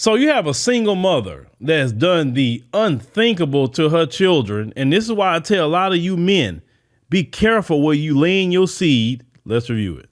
So you have a single mother that's done the unthinkable to her children. And this is why I tell a lot of you men, be careful where you laying your seed. Let's review it.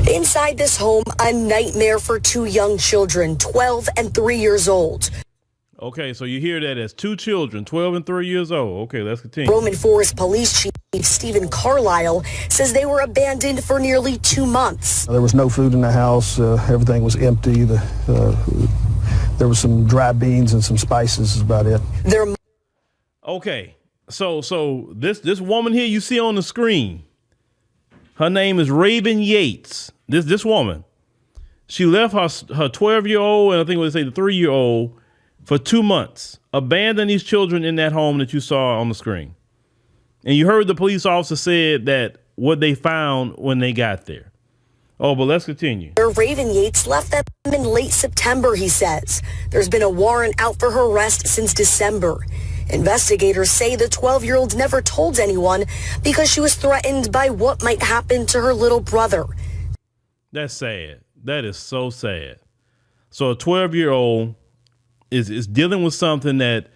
Inside this home, a nightmare for two young children, 12 and 3 years old. Okay, so you hear that as two children, 12 and 3 years old. Okay, let's continue. Roman Forest Police Chief Stephen Carlisle says they were abandoned for nearly 2 months. There was no food in the house. Everything was empty. There was some dry beans and some spices is about it. Okay, so this woman here you see on the screen, her name is Raven Yates. This woman, she left her 12-year-old and I think what they say the 3-year-old for 2 months, abandoned these children in that home that you saw on the screen. And you heard the police officer said that what they found when they got there. Oh, but let's continue. Raven Yates left them in late September, he says. There's been a warrant out for her arrest since December. Investigators say the 12-year-old never told anyone because she was threatened by what might happen to her little brother. That's sad. That is so sad. So a 12-year-old is dealing with something that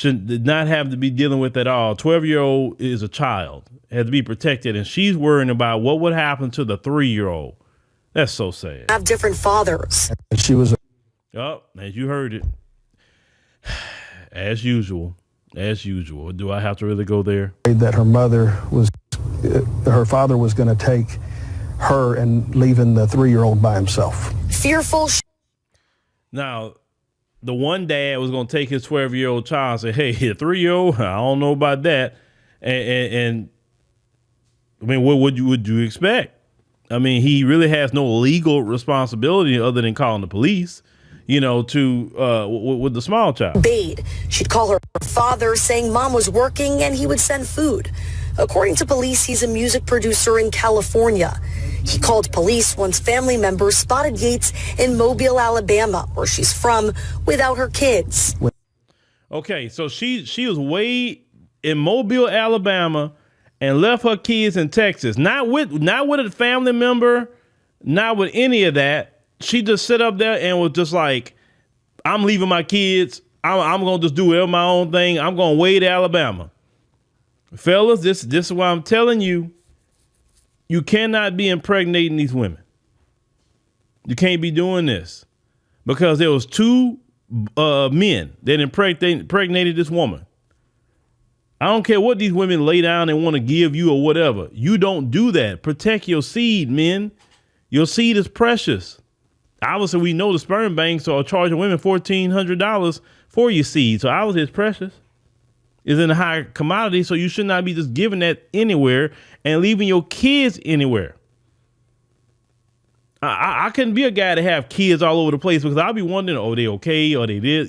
did not have to be dealing with at all. 12-year-old is a child, has to be protected, and she's worrying about what would happen to the 3-year-old. That's so sad. Have different fathers. She was. Oh, as you heard it. As usual. Do I have to really go there? That her father was going to take her and leaving the 3-year-old by himself. Fearful. Now, the one dad was going to take his 12-year-old child and say, hey, a 3-year-old, I don't know about that. And I mean, what would you expect? I mean, he really has no legal responsibility other than calling the police, with the small child. Bade. She'd call her father saying mom was working and he would send food. According to police, he's a music producer in California. He called police once family members spotted Yates in Mobile, Alabama, where she's from, without her kids. Okay, so she was way in Mobile, Alabama, and left her kids in Texas. Not with a family member, not with any of that. She just sit up there and was just like, I'm leaving my kids. I'm going to just do my own thing. I'm going way to Alabama. Fellas, this is why I'm telling you, you cannot be impregnating these women. You can't be doing this because there was two men that impregnated this woman. I don't care what these women lay down and want to give you or whatever. You don't do that. Protect your seed, men. Your seed is precious. Obviously, we know the sperm banks are charging women $1,400 for your seed. So obviously it's precious. It's in a high commodity. So you should not be just giving that anywhere and leaving your kids anywhere. I couldn't be a guy to have kids all over the place because I'll be wondering, are they okay? Or they did,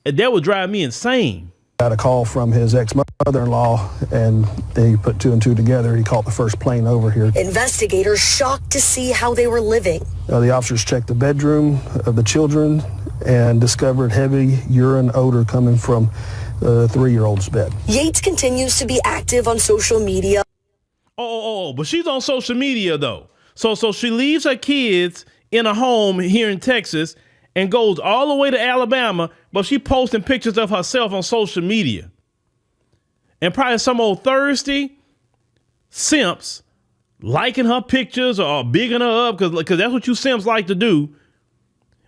that would drive me insane. Got a call from his ex-mother-in-law, and he put 2 and 2 together. He called the first plane over here. Investigators shocked to see how they were living. The officers checked the bedroom of the children and discovered heavy urine odor coming from the 3-year-old's bed. Yates continues to be active on social media. But she's on social media, though. So she leaves her kids in a home here in Texas and goes all the way to Alabama, but she posting pictures of herself on social media. And probably some old thirsty simps liking her pictures or bigging her up because that's what you simps like to do.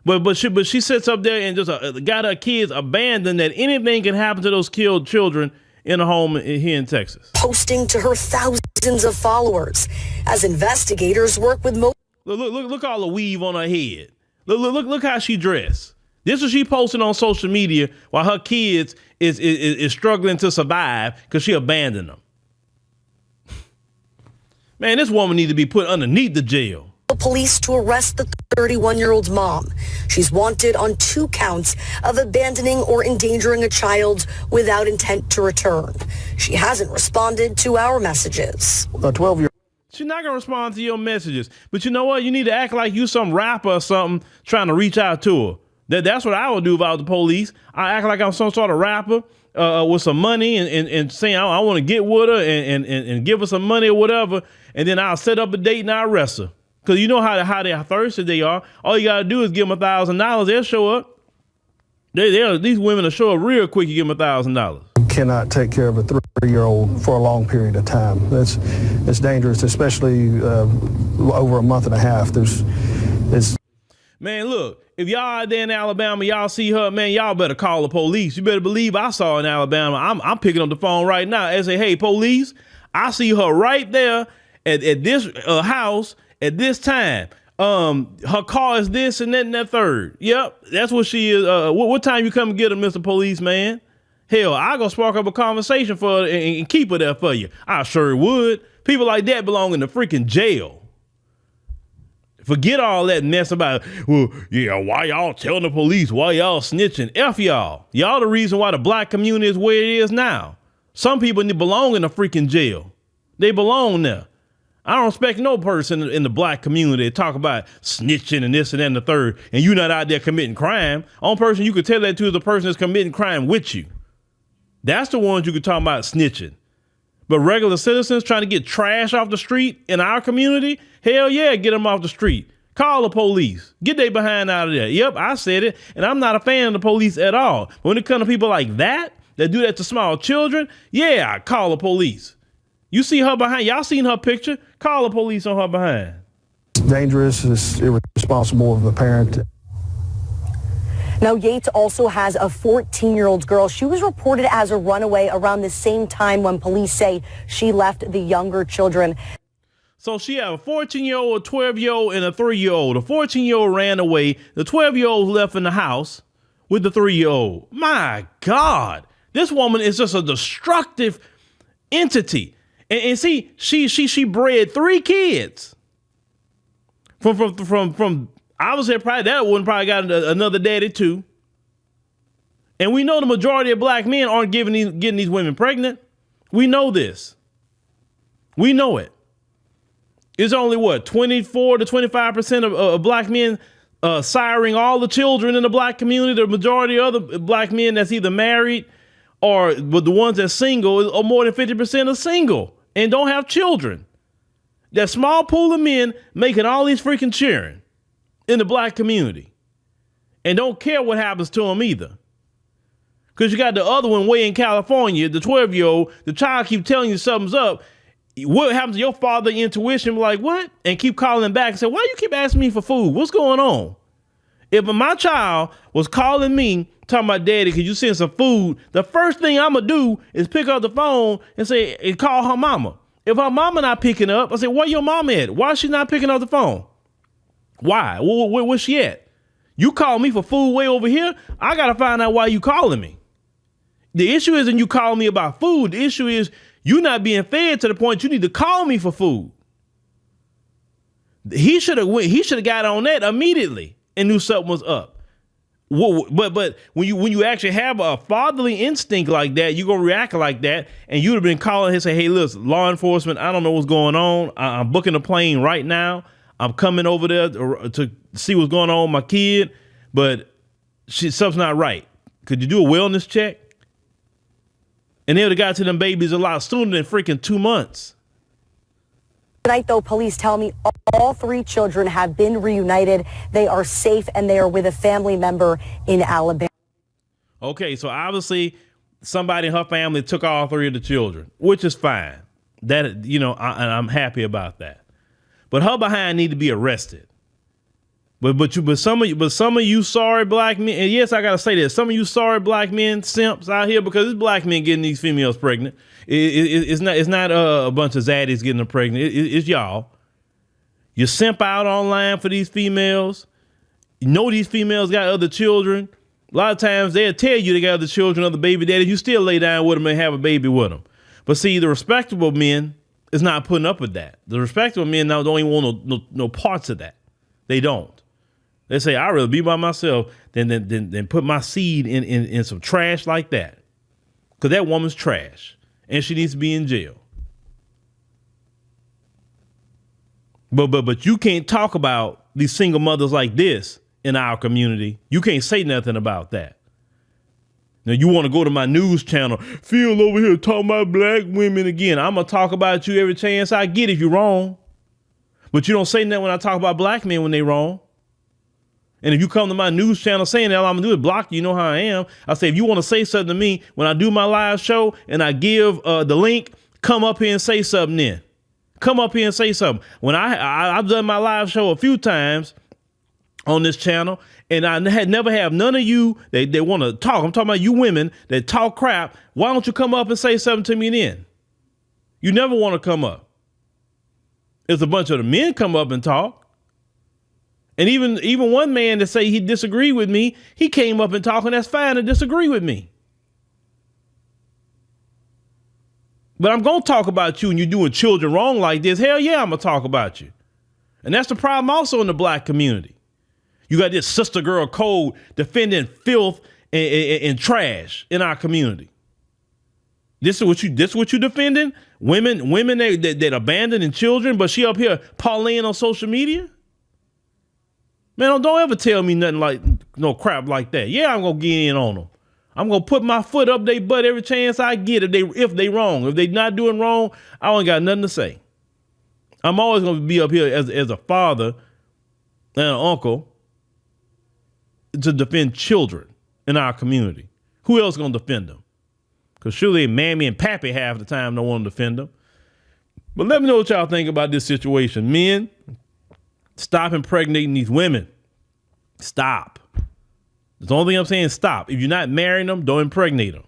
But she sits up there and just got her kids abandoned that anything can happen to those killed children in a home here in Texas. Posting to her thousands of followers as investigators work with Look all the weave on her head. Look how she dressed. This is she posting on social media while her kids is struggling to survive because she abandoned them. Man, this woman needs to be put underneath the jail. Police to arrest the 31-year-old's mom. She's wanted on 2 counts of abandoning or endangering a child without intent to return. She hasn't responded to our messages. A 12-year-old. She's not going to respond to your messages. But you know what? You need to act like you some rapper or something trying to reach out to her. That's what I would do if I was the police. I act like I'm some sort of rapper with some money and saying I want to get with her and give her some money or whatever. And then I'll set up a date and I'll arrest her. Because you know how thirsty they are. All you got to do is give them $1,000. They'll show up. These women will show up real quick. You give them $1,000. Cannot take care of a 3-year-old for a long period of time. It's dangerous, especially over a month and a half. Man, look, if y'all out there in Alabama, y'all see her, man, y'all better call the police. You better believe I saw her in Alabama. I'm picking up the phone right now and say, hey, police, I see her right there at this house at this time. Her car is this and that and that third. Yep, that's what she is. What time you come and get her, Mr. Policeman? Hell, I go spark up a conversation for her and keep her there for you. I sure would. People like that belong in the freaking jail. Forget all that mess about, well, yeah, why y'all telling the police? Why y'all snitching? F y'all. Y'all the reason why the black community is where it is now. Some people belong in the freaking jail. They belong there. I don't respect no person in the black community to talk about snitching and this and that and the third, and you not out there committing crime. Only person you could tell that to is the person that's committing crime with you. That's the ones you could talk about snitching. But regular citizens trying to get trash off the street in our community, hell yeah, get them off the street. Call the police. Get they behind out of there. Yep, I said it, and I'm not a fan of the police at all. But when it comes to people like that do that to small children, yeah, call the police. You see her behind, y'all seen her picture? Call the police on her behind. It's dangerous, it's irresponsible of a parent. Now, Yates also has a 14-year-old girl. She was reported as a runaway around the same time when police say she left the younger children. So she had a 14-year-old, a 12-year-old, and a 3-year-old. The 14-year-old ran away. The 12-year-old left in the house with the 3-year-old. My God, this woman is just a destructive entity. And see, she bred 3 kids from obviously probably that one probably got another daddy too. And we know the majority of black men aren't getting these women pregnant. We know this. We know it. It's only 24 to 25% of black men siring all the children in the black community. The majority of the black men that's either married or but the ones that's single, or more than 50% are single and don't have children. That small pool of men making all these freaking cheering in the black community and don't care what happens to them either. Because you got the other one way in California, the 12-year-old, the child keep telling you something's up. What happens to your father intuition? Like, what? And keep calling back and say, why you keep asking me for food? What's going on? If my child was calling me, talking about, daddy, could you send some food? The first thing I'm going to do is pick up the phone and say, and call her mama. If her mama not picking up, I say, where your mama at? Why is she not picking up the phone? Why? Where's she at? You call me for food way over here. I got to find out why you calling me. The issue isn't you calling me about food. The issue is you not being fed to the point you need to call me for food. He should have got on that immediately and knew something was up. But when you actually have a fatherly instinct like that, you're going to react like that. And you'd have been calling and say, hey, listen, law enforcement, I don't know what's going on. I'm booking a plane right now. I'm coming over there to see what's going on with my kid, but something's not right. Could you do a wellness check? And they would have got to them babies a lot sooner than freaking 2 months. Tonight, though, police tell me all 3 children have been reunited. They are safe and they are with a family member in Alabama. Okay, so obviously somebody in her family took all 3 of the children, which is fine. That, you know, I'm happy about that. But her behind need to be arrested. But some of you sorry black men, and yes, I gotta say this, some of you sorry black men simps out here, because it's black men getting these females pregnant. It's not a bunch of zaddies getting them pregnant. It's y'all. You simp out online for these females. You know these females got other children. A lot of times they'll tell you they got other children, other baby daddies. You still lay down with them and have a baby with them. But see, the respectable men is not putting up with that. The respectable men now don't even want no parts of that. They don't. They say, I'd rather be by myself than put my seed in some trash like that. Because that woman's trash. And she needs to be in jail. But you can't talk about these single mothers like this in our community. You can't say nothing about that. Now, you want to go to my news channel, Phil over here talking about black women again. I'm going to talk about you every chance I get if you're wrong. But you don't say nothing when I talk about black men when they wrong. And if you come to my news channel saying that, all I'm gonna do is block you. You know how I am. I say, if you want to say something to me when I do my live show and I give the link, come up here and say something then. Come up here and say something. When I've done my live show a few times on this channel, and I had never have none of you they want to talk. I'm talking about you women that talk crap. Why don't you come up and say something to me then? You never want to come up. It's a bunch of the men come up and talk. And even one man that say he disagreed with me, he came up and talk, and that's fine to disagree with me. But I'm going to talk about you and you're doing children wrong like this. Hell yeah, I'm going to talk about you. And that's the problem also in the black community. You got this sister girl code defending filth and trash in our community. This is what you defending? Women that abandoning children, but she up here parlaying on social media? Man, don't ever tell me nothing like no crap like that. Yeah, I'm gonna get in on them. I'm gonna put my foot up their butt every chance I get if they wrong. If they not doing wrong, I ain't got nothing to say. I'm always gonna be up here as a father and an uncle to defend children in our community. Who else gonna defend them? Because surely mammy and pappy half the time don't want to defend them. But let me know what y'all think about this situation. Men, stop impregnating these women. Stop. That's the only thing I'm saying, stop. If you're not marrying them, don't impregnate them.